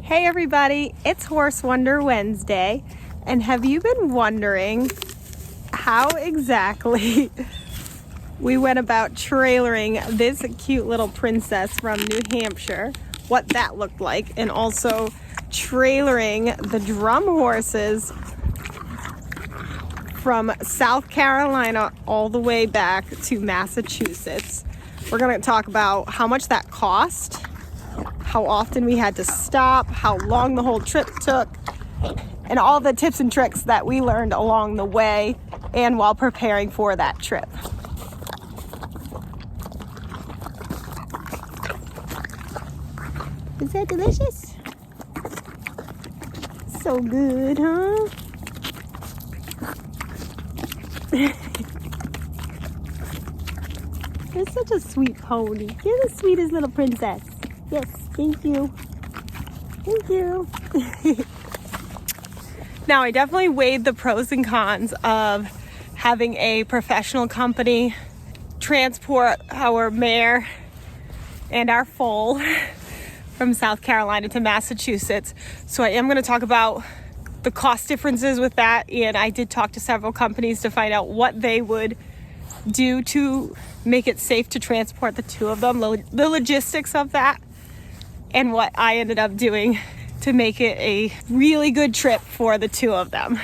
Hey everybody, it's Horse Wonder Wednesday, and have you been wondering how exactly we went about trailering this cute little princess from New Hampshire, what that looked like, and also trailering the drum horses from South Carolina all the way back to Massachusetts. We're going to talk about how much that cost, how often we had to stop, how long the whole trip took, and all the tips and tricks that we learned along the way and while preparing for that trip. Is that delicious? So good, huh? You're such a sweet pony. You're the sweetest little princess. Yes, thank you. Thank you. Now, I definitely weighed the pros and cons of having a professional company transport our mare and our foal from South Carolina to Massachusetts. So I am going to talk about the cost differences with that, and I did talk to several companies to find out what they would do to make it safe to transport the two of them, the logistics of that, and what I ended up doing to make it a really good trip for the two of them.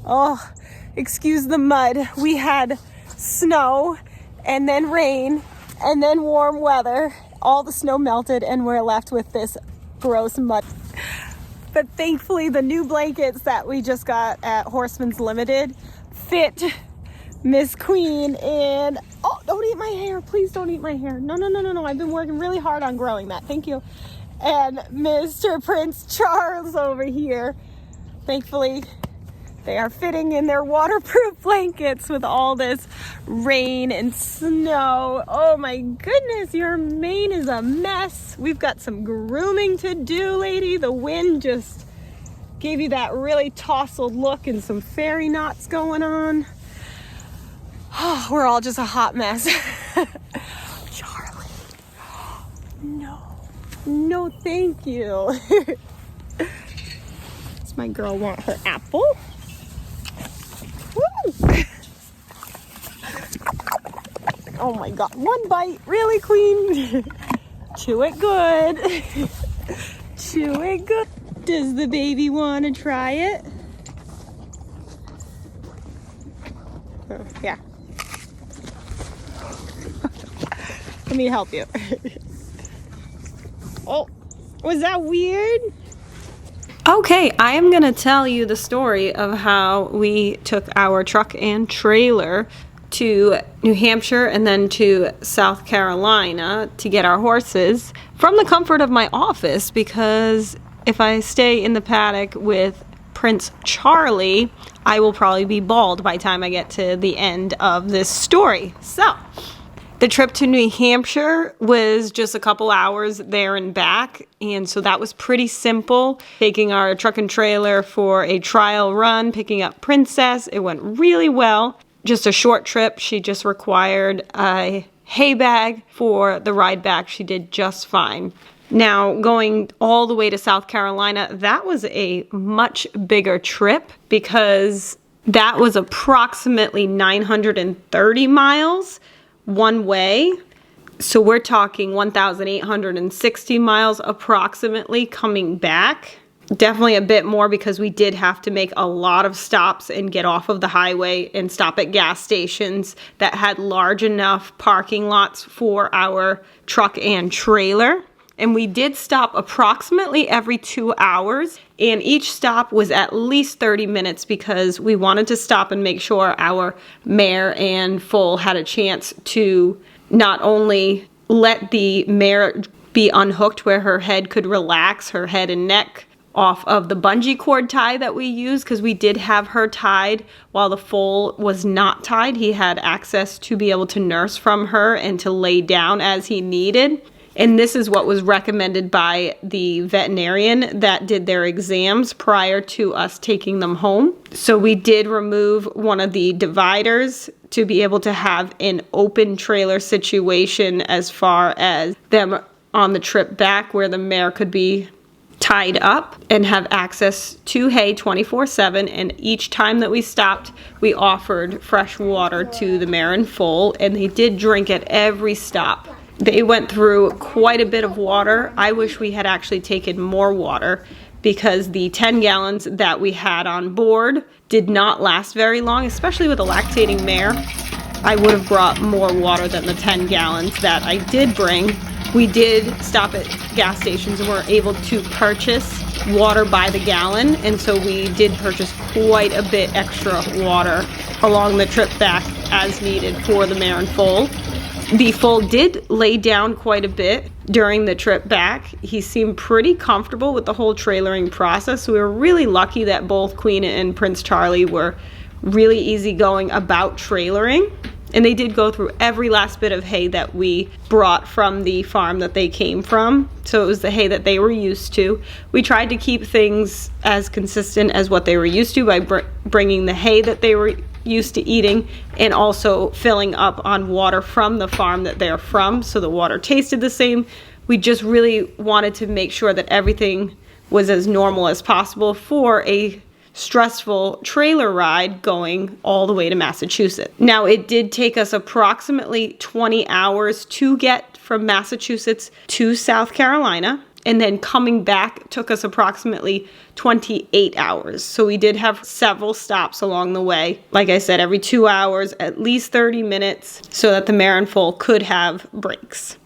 Oh, excuse the mud. We had snow and then rain and then warm weather. All the snow melted and we're left with this gross mud. But thankfully the new blankets that we just got at Horseman's Limited fit Miss Queen, and oh, don't eat my hair, please don't eat my hair. No, I've been working really hard on growing that, thank you. And Mr. Prince Charles over here, thankfully they are fitting in their waterproof blankets with all this rain and snow. Oh my goodness, your mane is a mess. We've got some grooming to do, lady. The wind just gave you that really tousled look and some fairy knots going on. Oh, we're all just a hot mess. Charlie. No, thank you. Does my girl want her apple? Woo! Oh my God, one bite, really, Queen? Chew it good. Chew it good. Does the baby want to try it? Yeah. Let me help you. Oh, was that weird? Okay, I am going to tell you the story of how we took our truck and trailer to New Hampshire and then to South Carolina to get our horses from the comfort of my office, because if I stay in the paddock with Prince Charlie, I will probably be bald by the time I get to the end of this story. So, the trip to New Hampshire was just a couple hours there and back, and so that was pretty simple. Taking our truck and trailer for a trial run, picking up Princess, it went really well. Just a short trip. She just required a hay bag for the ride back. She did just fine. Now, going all the way to South Carolina, that was a much bigger trip because that was approximately 930 miles one way. So we're talking 1,860 miles approximately coming back. Definitely a bit more because we did have to make a lot of stops and get off of the highway and stop at gas stations that had large enough parking lots for our truck and trailer. And we did stop approximately every 2 hours, and each stop was at least 30 minutes because we wanted to stop and make sure our mare and foal had a chance to not only let the mare be unhooked where her head could relax, her head and neck, off of the bungee cord tie that we used, because we did have her tied while the foal was not tied. He had access to be able to nurse from her and to lay down as he needed. And this is what was recommended by the veterinarian that did their exams prior to us taking them home. So we did remove one of the dividers to be able to have an open trailer situation as far as them on the trip back where the mare could be tied up and have access to hay 24/7. And each time that we stopped, we offered fresh water to the mare and foal, and they did drink at every stop. They went through quite a bit of water. I wish we had actually taken more water because the 10 gallons that we had on board did not last very long, especially with a lactating mare. I would have brought more water than the 10 gallons that I did bring. We did stop at gas stations and were able to purchase water by the gallon, and so we did purchase quite a bit extra water along the trip back as needed for the mare and foal. The foal did lay down quite a bit during the trip back. He seemed pretty comfortable with the whole trailering process. We were really lucky that both Queen and Prince Charlie were really easygoing about trailering. And they did go through every last bit of hay that we brought from the farm that they came from. So it was the hay that they were used to. We tried to keep things as consistent as what they were used to by bringing the hay that they were used to eating and also filling up on water from the farm that they're from, so the water tasted the same. We just really wanted to make sure that everything was as normal as possible for a stressful trailer ride going all the way to Massachusetts. Now, it did take us approximately 20 hours to get from Massachusetts to South Carolina, and then coming back took us approximately 28 hours. So we did have several stops along the way. Like I said, every 2 hours, at least 30 minutes, so that the mare and foal could have breaks.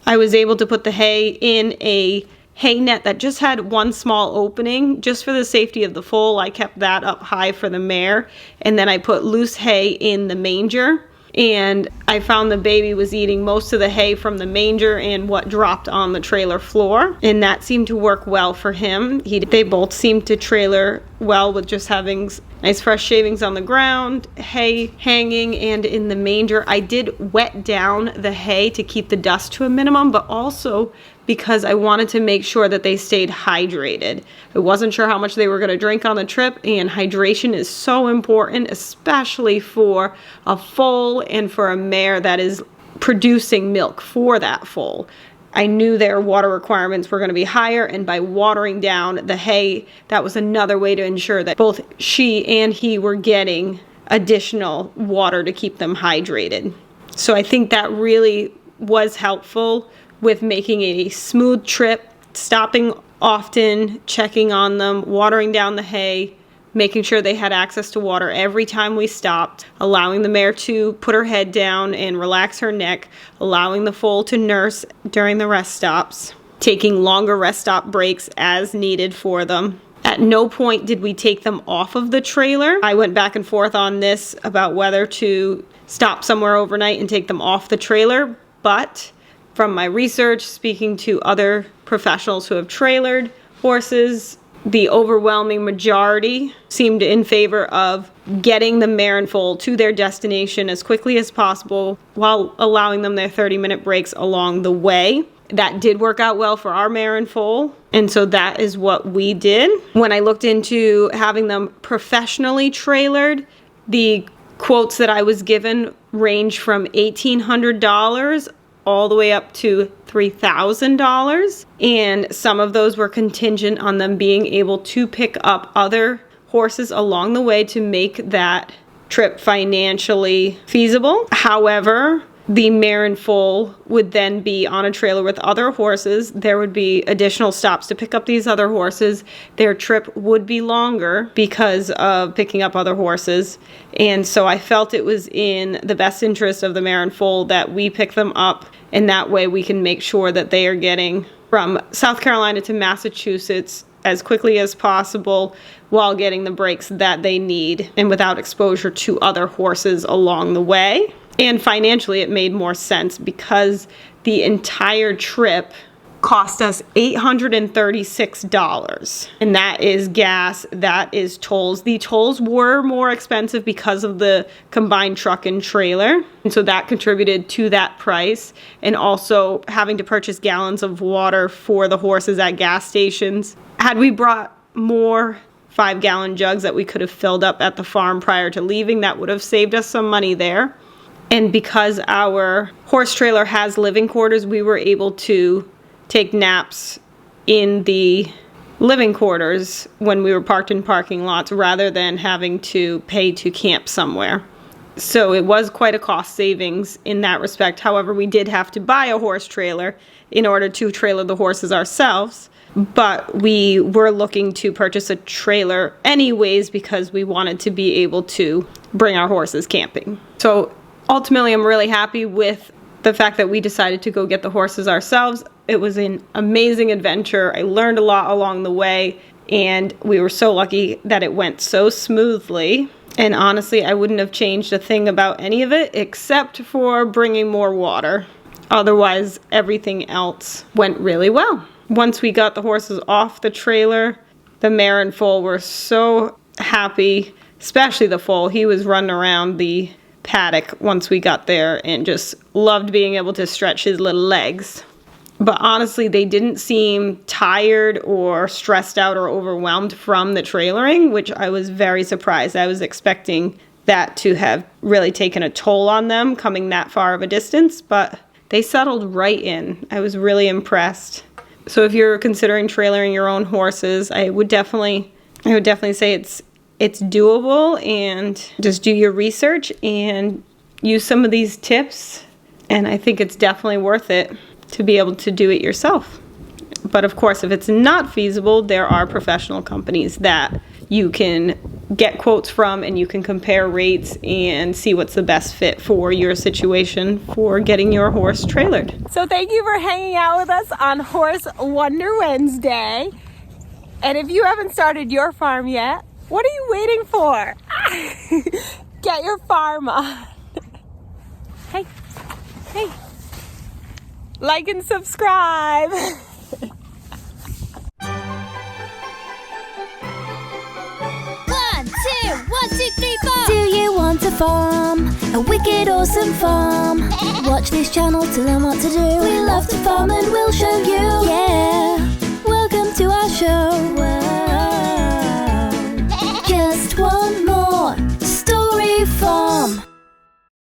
I was able to put the hay in a hay net that just had one small opening just for the safety of the foal. I kept that up high for the mare, and then I put loose hay in the manger, and I found the baby was eating most of the hay from the manger and what dropped on the trailer floor, and that seemed to work well for him. They both seemed to trailer well with just having nice fresh shavings on the ground, hay hanging, and in the manger. I did wet down the hay to keep the dust to a minimum, but also because I wanted to make sure that they stayed hydrated. I wasn't sure how much they were going to drink on the trip, and hydration is so important, especially for a foal and for a mare that is producing milk for that foal. I knew their water requirements were going to be higher, and by watering down the hay, that was another way to ensure that both she and he were getting additional water to keep them hydrated. So I think that really was helpful with making it a smooth trip, stopping often, checking on them, watering down the hay, making sure they had access to water every time we stopped, allowing the mare to put her head down and relax her neck, allowing the foal to nurse during the rest stops, taking longer rest stop breaks as needed for them. At no point did we take them off of the trailer. I went back and forth on this about whether to stop somewhere overnight and take them off the trailer, but from my research, speaking to other professionals who have trailered horses, the overwhelming majority seemed in favor of getting the mare and foal to their destination as quickly as possible while allowing them their 30-minute breaks along the way. That did work out well for our mare and foal, and so that is what we did. When I looked into having them professionally trailered, the quotes that I was given range from $1,800 all the way up to $3,000, and some of those were contingent on them being able to pick up other horses along the way to make that trip financially feasible. However, the mare and foal would then be on a trailer with other horses. There would be additional stops to pick up these other horses. Their trip would be longer because of picking up other horses. And so I felt it was in the best interest of the mare and foal that we pick them up, and that way we can make sure that they are getting from South Carolina to Massachusetts as quickly as possible while getting the breaks that they need and without exposure to other horses along the way. And financially, it made more sense because the entire trip cost us $836. And that is gas, that is tolls. The tolls were more expensive because of the combined truck and trailer. And so that contributed to that price. And also having to purchase gallons of water for the horses at gas stations. Had we brought more 5-gallon jugs that we could have filled up at the farm prior to leaving. That would have saved us some money there. And because our horse trailer has living quarters, we were able to take naps in the living quarters when we were parked in parking lots rather than having to pay to camp somewhere. So it was quite a cost savings in that respect. However, we did have to buy a horse trailer in order to trailer the horses ourselves. But we were looking to purchase a trailer anyways because we wanted to be able to bring our horses camping. So ultimately, I'm really happy with the fact that we decided to go get the horses ourselves. It was an amazing adventure. I learned a lot along the way, and we were so lucky that it went so smoothly. And honestly, I wouldn't have changed a thing about any of it except for bringing more water. Otherwise, everything else went really well. Once we got the horses off the trailer, the mare and foal were so happy, especially the foal. He was running around the paddock once we got there and just loved being able to stretch his little legs. But honestly, they didn't seem tired or stressed out or overwhelmed from the trailering, which I was very surprised. I was expecting that to have really taken a toll on them coming that far of a distance, but they settled right in. I was really impressed. So if you're considering trailering your own horses, I would definitely say it's doable, and just do your research and use some of these tips, and I think it's definitely worth it to be able to do it yourself. But of course, if it's not feasible, there are professional companies that you can get quotes from, and you can compare rates and see what's the best fit for your situation for getting your horse trailered. So thank you for hanging out with us on Horse Wonder Wednesday. And if you haven't started your farm yet, what are you waiting for? Get your farm on. Hey, hey. Like and subscribe. 1, 2, 3, 4. Do you want a farm? A wicked awesome farm? Watch this channel to learn what to do. We love to farm and we'll show you. Yeah, welcome to our show.